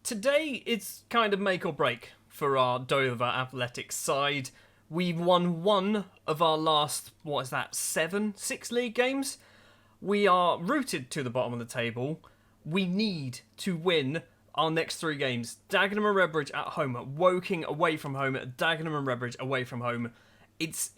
Today, it's kind of make or break for our Dover Athletics side. We've won one of our last, six league games. We are rooted to the bottom of the table. We need to win our next three games. Dagenham and Redbridge at home, Woking away from home, Dagenham and Redbridge away from home. It's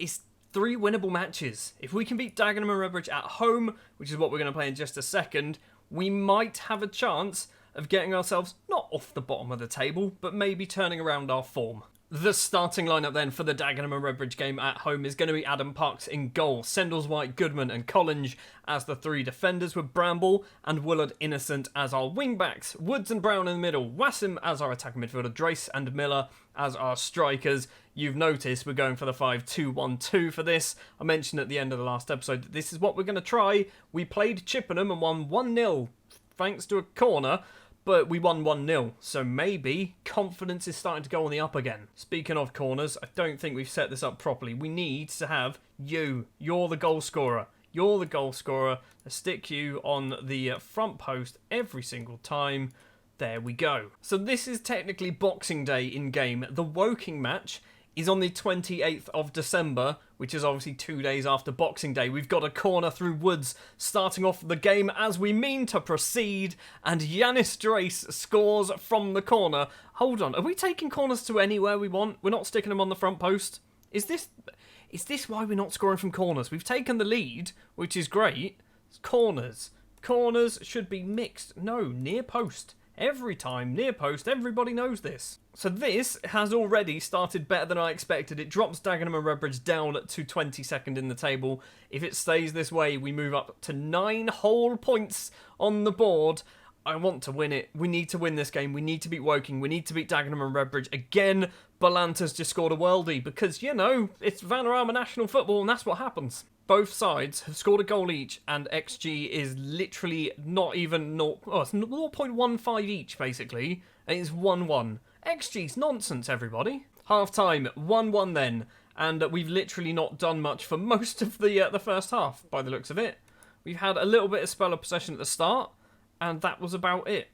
three winnable matches. If we can beat Dagenham and Redbridge at home, which is what we're going to play in just a second, we might have a chance of getting ourselves not off the bottom of the table, but maybe turning around our form. The starting lineup then for the Dagenham and Redbridge game at home is going to be Adam Parks in goal, Sendles-White, Goodman and Collins as the three defenders, with Bramble and Willard Innocent as our wing-backs, Woods and Brown in the middle, Wassim as our attacking midfielder, Drace and Miller as our strikers. You've noticed we're going for the 5-2-1-2 for this. I mentioned at the end of the last episode that this is what we're going to try. We played Chippenham and won 1-0 thanks to a corner, but we won 1-0, so maybe confidence is starting to go on the up again. Speaking of corners, I don't think we've set this up properly. We need to have you. You're the goal scorer. You're the goal scorer. Let's stick you on the front post every single time. There we go. So this is technically Boxing Day in game. The Woking match is on the 28th of December, which is obviously 2 days after Boxing Day. We've got a corner through Woods starting off the game as we mean to proceed, and Yanis Drace scores from the corner. Hold on, are we taking corners to anywhere we want? We're not sticking them on the front post? Is this why we're not scoring from corners? We've taken the lead, which is great. It's corners. Corners should be mixed. No, near post. Every time, near post, everybody knows this. So this has already started better than I expected. It drops Dagenham and Redbridge down to 22nd in the table. If it stays this way, we move up to 9 whole points on the board. I want to win it. We need to win this game. We need to beat Woking. We need to beat Dagenham and Redbridge. Again, Balanta's just scored a worldie because, you know, it's Vanarama National Football and that's what happens. Both sides have scored a goal each, and XG is literally not even it's 0.15 each, basically, and it's 1-1. XG's nonsense, everybody. Half-time, 1-1 then, and we've literally not done much for most of the first half, by the looks of it. We've had a little bit of spell of possession at the start, and that was about it.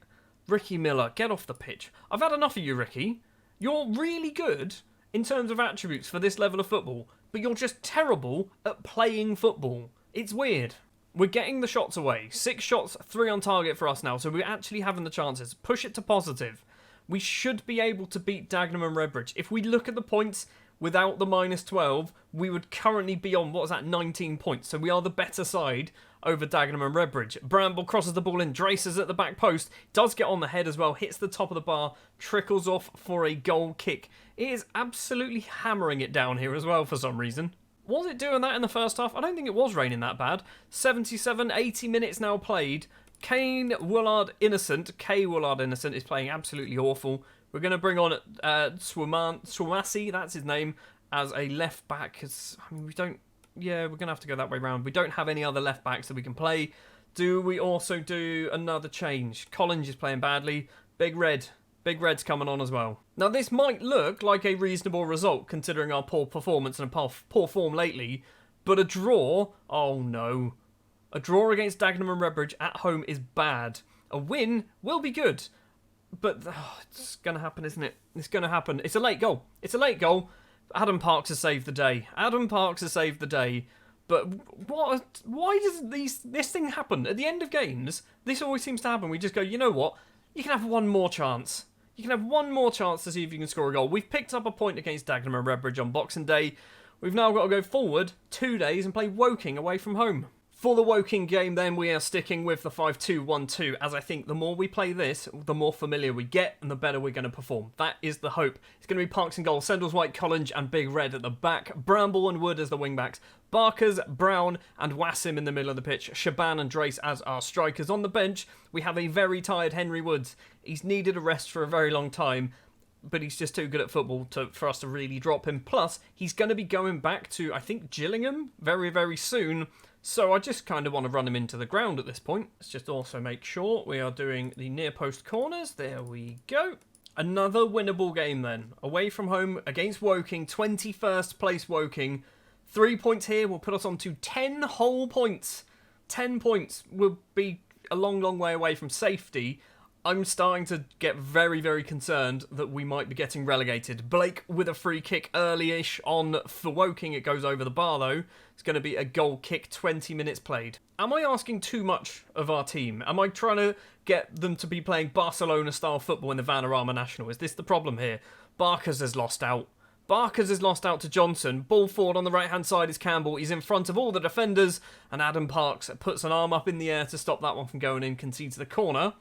Ricky Miller, get off the pitch. I've had enough of you, Ricky. You're really good in terms of attributes for this level of football, but you're just terrible at playing football. It's weird. We're getting the shots away. 6 shots, 3 on target for us now, so we're actually having the chances. Push it to positive. We should be able to beat Dagenham and Redbridge. If we look at the points without the -12, we would currently be on, 19 points. So we are the better side over Dagenham and Redbridge. Bramble crosses the ball in. Drace is at the back post. Does get on the head as well. Hits the top of the bar. Trickles off for a goal kick. It is absolutely hammering it down here as well for some reason. Was it doing that in the first half? I don't think it was raining that bad. 77, 80 minutes now played. K. Willard Innocent is playing absolutely awful. We're going to bring on Swamasi, that's his name, as a left back. Cause, I mean, we're going to have to go that way round. We don't have any other left backs that we can play. Do we also do another change? Collins is playing badly. Big Red's coming on as well. Now, this might look like a reasonable result, considering our poor performance and poor form lately, but a draw? Oh no. A draw against Dagenham and Redbridge at home is bad. A win will be good. But it's going to happen, isn't it? It's going to happen. It's a late goal. Adam Parks has saved the day. But why does this thing happen? At the end of games, this always seems to happen. We just go, you know what? You can have one more chance. You can have one more chance to see if you can score a goal. We've picked up a point against Dagenham and Redbridge on Boxing Day. We've now got to go forward 2 days and play Woking away from home. For the Woking game, then, we are sticking with the 5-2-1-2, as I think the more we play this, the more familiar we get, and the better we're going to perform. That is the hope. It's going to be Parks and goal, Sendles-White, Collins, and Big Red at the back, Bramble and Wood as the wing-backs, Barkers, Brown, and Wassim in the middle of the pitch, Shaban and Drace as our strikers. On the bench, we have a very tired Henry Woods. He's needed a rest for a very long time, but he's just too good at football for us to really drop him. Plus, he's going to be going back to, I think, Gillingham very, very soon. So I just kind of want to run him into the ground at this point. Let's just also make sure we are doing the near post corners. There we go. Another winnable game then. Away from home against Woking. 21st place Woking. 3 points here will put us on to 10 whole points. 10 points will be a long, long way away from safety. I'm starting to get very, very concerned that we might be getting relegated. Blake with a free kick early-ish on for Woking. It goes over the bar, though. It's going to be a goal kick, 20 minutes played. Am I asking too much of our team? Am I trying to get them to be playing Barcelona-style football in the Vanarama National? Is this the problem here? Barkers has lost out. Barkers has lost out to Johnson. Ball forward on the right-hand side is Campbell. He's in front of all the defenders. And Adam Parks puts an arm up in the air to stop that one from going in, concedes the corner.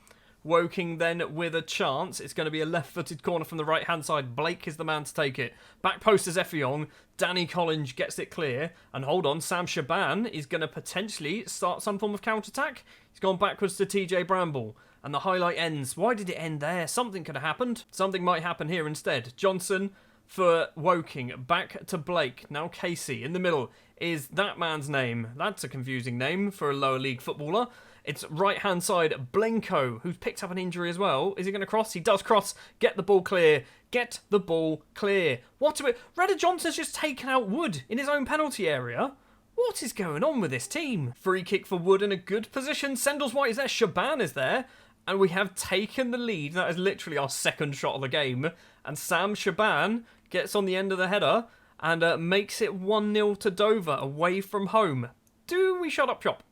Woking then with a chance. It's going to be a left-footed corner from the right-hand side. Blake is the man to take it. Back post is Effiong. Danny Collins gets it clear. And hold on, Sam Shaban is going to potentially start some form of counter-attack. He's gone backwards to TJ Bramble. And the highlight ends. Why did it end there? Something could have happened. Something might happen here instead. Johnson for Woking. Back to Blake. Now Casey. In the middle is that man's name. That's a confusing name for a lower league footballer. It's right-hand side, Blenko, who's picked up an injury as well. Is he going to cross? He does cross. Get the ball clear. Get the ball clear. What a bit. Redder Johnson's just taken out Wood in his own penalty area. What is going on with this team? Free kick for Wood in a good position. Sendles-White is there. Shaban is there. And we have taken the lead. That is literally our second shot of the game. And Sam Shaban gets on the end of the header and makes it 1-0 to Dover away from home. Do we shut up shop?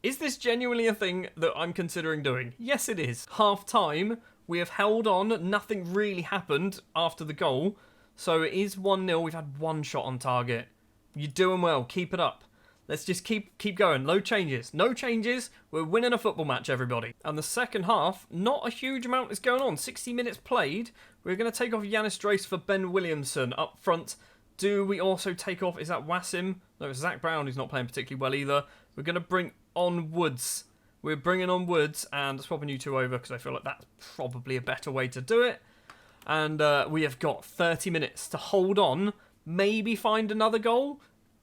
Is this genuinely a thing that I'm considering doing? Yes, it is. Half time, we have held on. Nothing really happened after the goal. So it is 1-0. We've had one shot on target. You're doing well. Keep it up. Let's just keep going. No changes. No changes. We're winning a football match, everybody. And the second half, not a huge amount is going on. 60 minutes played. We're going to take off Yanis Drace for Ben Williamson up front. Do we also take off, is that Wassim? No, it's Zach Brown who's not playing particularly well either. We're going to bring on Woods. We're bringing on Woods and swapping you two over because I feel like that's probably a better way to do it. And we have got 30 minutes to hold on, maybe find another goal.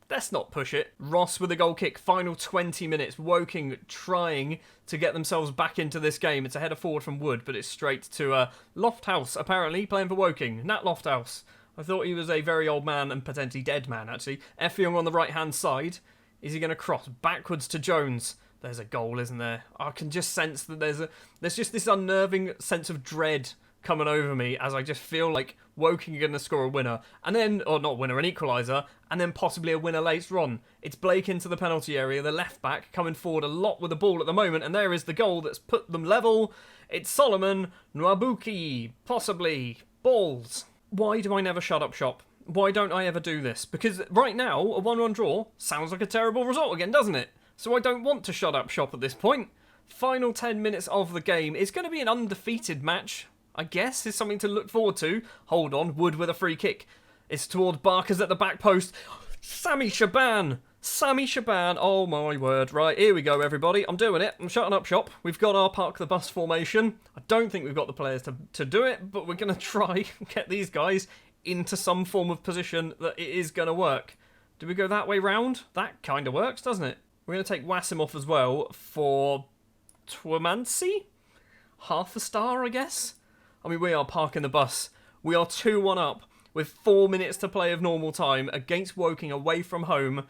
Let's not push it. Ross with a goal kick, final 20 minutes. Woking trying to get themselves back into this game. It's a header forward from Wood, but it's straight to Lofthouse, apparently, playing for Woking. Nat Lofthouse. I thought he was a very old man and potentially dead man, actually. Effiong on the right-hand side. Is he going to cross backwards to Jones? There's a goal, isn't there? I can just sense that there's just this unnerving sense of dread coming over me as I just feel like Woking are going to score a winner. And then, or not winner, an equaliser. And then possibly a winner later on. It's Blake into the penalty area. The left back coming forward a lot with the ball at the moment. And there is the goal that's put them level. It's Solomon Nwabuki. Possibly. Balls. Why do I never shut up shop? Why don't I ever do this? Because right now, a 1-1 draw sounds like a terrible result again, doesn't it? So I don't want to shut up shop at this point. Final 10 minutes of the game. It's going to be an undefeated match, I guess, is something to look forward to. Hold on, Wood with a free kick. It's towards Barkers at the back post. Sammy Shaban! Sammy Shaban, oh my word. Right, here we go, everybody. I'm doing it. I'm shutting up shop. We've got our park the bus formation. I don't think we've got the players to do it, but we're going to try and get these guys into some form of position that it is going to work. Do we go that way round? That kind of works, doesn't it? We're going to take Wassim off as well for Twamansi? Half a star, I guess? I mean, we are parking the bus. We are 2-1 up with 4 minutes to play of normal time against Woking away from home.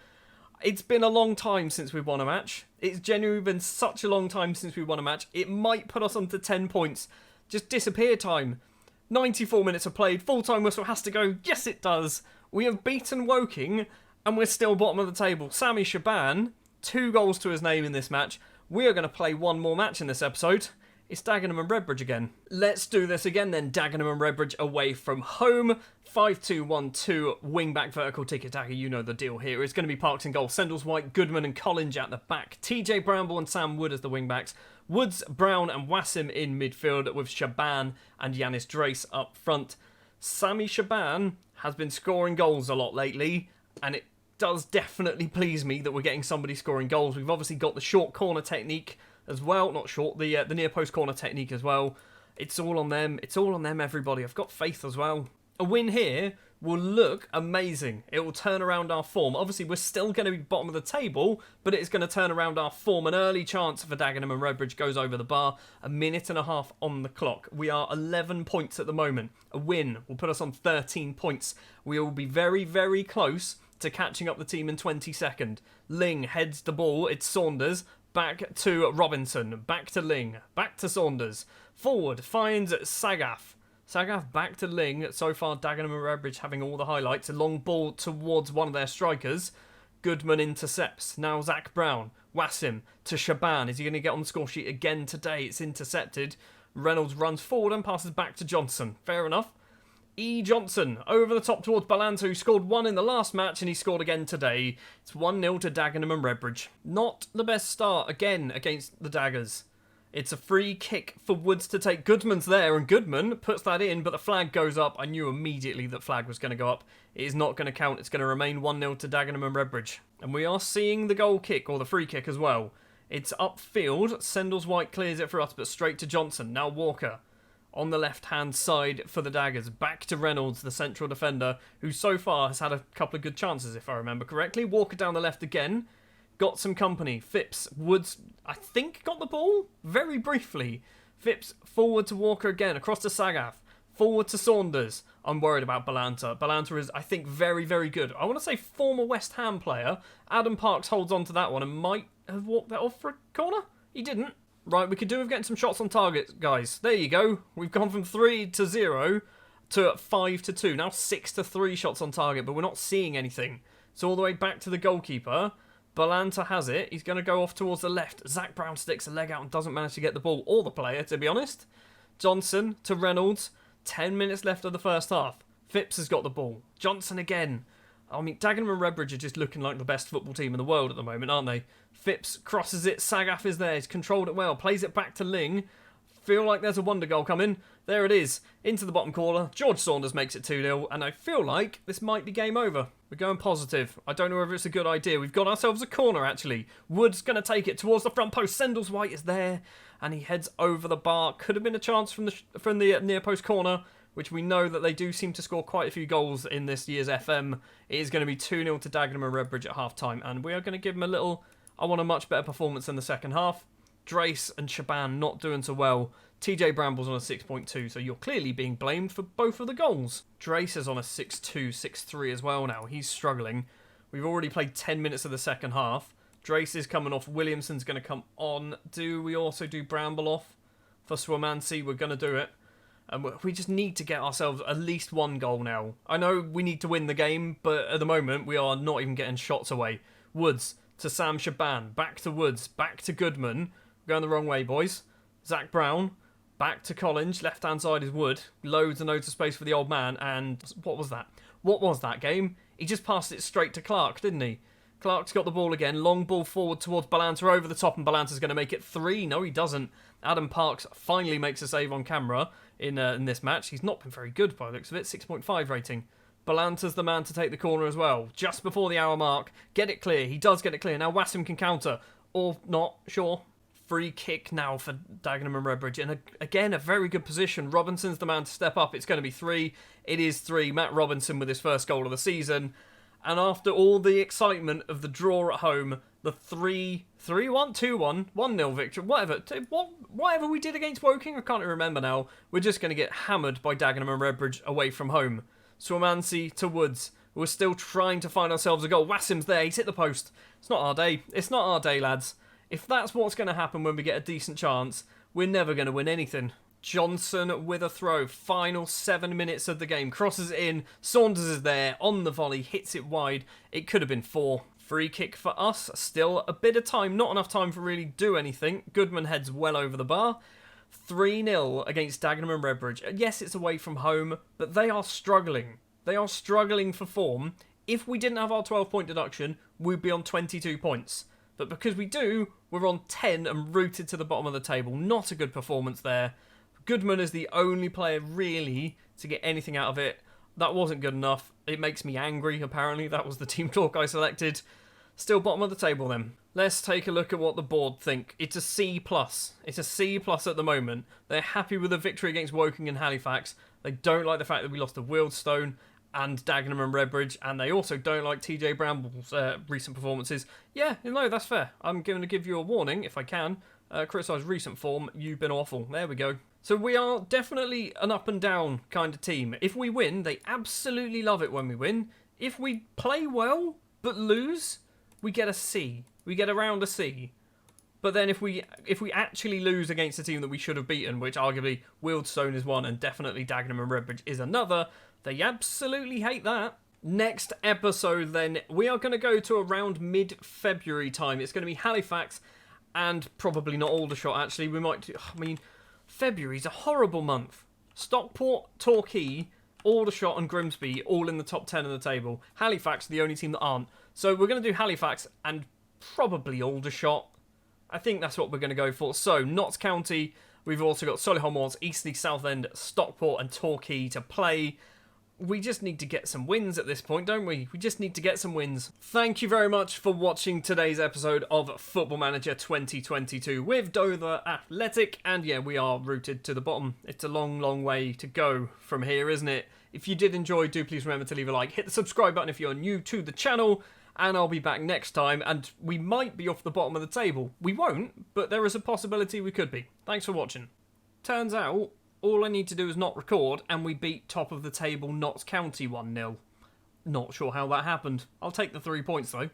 It's been a long time since we've won a match. It's genuinely been such a long time since we won a match. It might put us onto 10 points. Just disappear time. 94 minutes are played. Full-time whistle has to go. Yes, it does. We have beaten Woking, and we're still bottom of the table. Sammy Shaban, 2 goals to his name in this match. We are going to play one more match in this episode. It's Dagenham and Redbridge again. Let's do this again then. Dagenham and Redbridge away from home. 5-2-1-2 wing-back vertical tiki-taka. You know the deal here. It's going to be Parks in goal. Sendles-White, Goodman and Collins at the back. TJ Bramble and Sam Wood as the wing-backs. Woods, Brown and Wassim in midfield with Shaban and Yanis Drace up front. Sammy Shaban has been scoring goals a lot lately, and it does definitely please me that we're getting somebody scoring goals. We've obviously got the short corner technique as well. Not short, the near post corner technique as well. It's all on them. It's all on them, everybody. I've got faith as well. A win here will look amazing. It will turn around our form. Obviously, we're still going to be bottom of the table, but it's going to turn around our form. An early chance for Dagenham and Redbridge goes over the bar. A minute and a half on the clock. We are 11 points at the moment. A win will put us on 13 points. We will be very, very close to catching up the team in 22nd. Ling heads the ball. It's Saunders. Back to Robinson. Back to Ling. Back to Saunders. Forward finds Sagaff. Sagaff back to Ling. So far, Dagenham and Redbridge having all the highlights. A long ball towards one of their strikers. Goodman intercepts. Now Zach Brown. Wassim to Shaban. Is he going to get on the score sheet again today? It's intercepted. Reynolds runs forward and passes back to Johnson. Fair enough. E. Johnson over the top towards Balanta, who scored one in the last match and he scored again today. It's 1-0 to Dagenham and Redbridge. Not the best start again against the Daggers. It's a free kick for Woods to take. Goodman's there and Goodman puts that in, but the flag goes up. I knew immediately that flag was going to go up. It is not going to count. It's going to remain 1-0 to Dagenham and Redbridge. And we are seeing the goal kick, or the free kick as well. It's upfield. Sendles-White clears it for us, but straight to Johnson. Now Walker on the left-hand side for the Daggers. Back to Reynolds, the central defender, who so far has had a couple of good chances, if I remember correctly. Walker down the left again. Got some company. Phipps, Woods, I think, got the ball very briefly. Phipps forward to Walker again, across to Sagaff. Forward to Saunders. I'm worried about Balanta. Balanta is, I think, very, very good. I want to say former West Ham player. Adam Parks holds on to that one and might have walked that off for a corner. He didn't. Right, we could do with getting some shots on target, guys. There you go. We've gone from 3-0 to 5-2. Now 6-3 shots on target, but we're not seeing anything. So all the way back to the goalkeeper. Balanta has it. He's going to go off towards the left. Zach Brown sticks a leg out and doesn't manage to get the ball or the player, to be honest. Johnson to Reynolds. 10 minutes left of the first half. Phipps has got the ball. Johnson again. I mean, Dagenham and Redbridge are just looking like the best football team in the world at the moment, aren't they? Phipps crosses it. Sagaff is there. He's controlled it well. Plays it back to Ling. Feel like there's a wonder goal coming. There it is. Into the bottom corner. George Saunders makes it 2-0. And I feel like this might be game over. We're going positive. I don't know whether it's a good idea. We've got ourselves a corner, actually. Wood's going to take it towards the front post. Sendles-White is there. And he heads over the bar. Could have been a chance from the near post corner, which we know that they do seem to score quite a few goals in this year's FM. It is going to be 2-0 to Dagenham and Redbridge at half-time. And we are going to give them a little... I want a much better performance in the second half. Drace and Shaban not doing so well. TJ Bramble's on a 6.2, so you're clearly being blamed for both of the goals. Drace is on a 6.2, 6.3 as well now. He's struggling. We've already played 10 minutes of the second half. Drace is coming off. Williamson's going to come on. Do we also do Bramble off for Swamansi? We're going to do it. And we just need to get ourselves at least one goal now. I know we need to win the game, but at the moment we are not even getting shots away. Woods to Sam Shaban. Back to Woods. Back to Goodman. We're going the wrong way, boys. Zach Brown. Back to Collins. Left-hand side is Wood. Loads and loads of space for the old man. And what was that? What was that game? He just passed it straight to Clark, didn't he? Clark's got the ball again. Long ball forward towards Balanta over the top, and Balanta's going to make it 3. No, he doesn't. Adam Parks finally makes a save on camera in this match. He's not been very good by the looks of it. 6.5 rating. Balanta's the man to take the corner as well. Just before the hour mark. Get it clear. He does get it clear. Now Wassim can counter. Or not. Sure. Free kick now for Dagenham and Redbridge. And again, a very good position. Robinson's the man to step up. It's going to be 3. It is 3. Matt Robinson with his first goal of the season. And after all the excitement of the draw at home, the 3-1, 2-1, 1-0 victory, whatever we did against Woking, I can't remember now. We're just going to get hammered by Dagenham and Redbridge away from home. Swamansi to Woods. We're still trying to find ourselves a goal. Wassim's there. He's hit the post. It's not our day. It's not our day, lads. If that's what's going to happen when we get a decent chance, we're never going to win anything. Johnson with a throw. Final 7 minutes of the game. Crosses it in. Saunders is there on the volley. Hits it wide. It could have been 4. Free kick for us. Still a bit of time. Not enough time to really do anything. Goodman heads well over the bar. 3-0 against Dagenham and Redbridge. Yes, it's away from home, but they are struggling. They are struggling for form. If we didn't have our 12-point deduction, we'd be on 22 points. But because we do, we're on 10 and rooted to the bottom of the table. Not a good performance there. Goodman is the only player really to get anything out of it. That wasn't good enough. It makes me angry, apparently. That was the team talk I selected. Still bottom of the table then. Let's take a look at what the board think. It's a C+. It's a C+ at the moment. They're happy with the victory against Woking and Halifax. They don't like the fact that we lost to Wealdstone and Dagenham and Redbridge, and they also don't like TJ Bramble's recent performances. Yeah, no, that's fair. I'm going to give you a warning, if I can. Criticise recent form. You've been awful. There we go. So we are definitely an up and down kind of team. If we win, they absolutely love it when we win. If we play well, but lose, we get a C. We get around a C. But then if we actually lose against a team that we should have beaten, which arguably Wealdstone is one and definitely Dagenham and Redbridge is another, they absolutely hate that. Next episode then, we are going to go to around mid-February time. It's going to be Halifax and probably not Aldershot actually. We might do, I mean, February's a horrible month. Stockport, Torquay, Aldershot and Grimsby all in the top 10 of the table. Halifax the only team that aren't. So we're going to do Halifax and probably Aldershot. I think that's what we're going to go for. So, Notts County, we've also got Solihull Moors, Eastleigh, Southend, Stockport and Torquay to play. We just need to get some wins at this point, don't we? We just need to get some wins. Thank you very much for watching today's episode of Football Manager 2022 with Dover Athletic. And yeah, we are rooted to the bottom. It's a long, long way to go from here, isn't it? If you did enjoy, do please remember to leave a like. Hit the subscribe button if you're new to the channel. And I'll be back next time, and we might be off the bottom of the table. We won't, but there is a possibility we could be. Thanks for watching. Turns out, all I need to do is not record, and we beat top of the table Notts County 1-0. Not sure how that happened. I'll take the 3 points, though.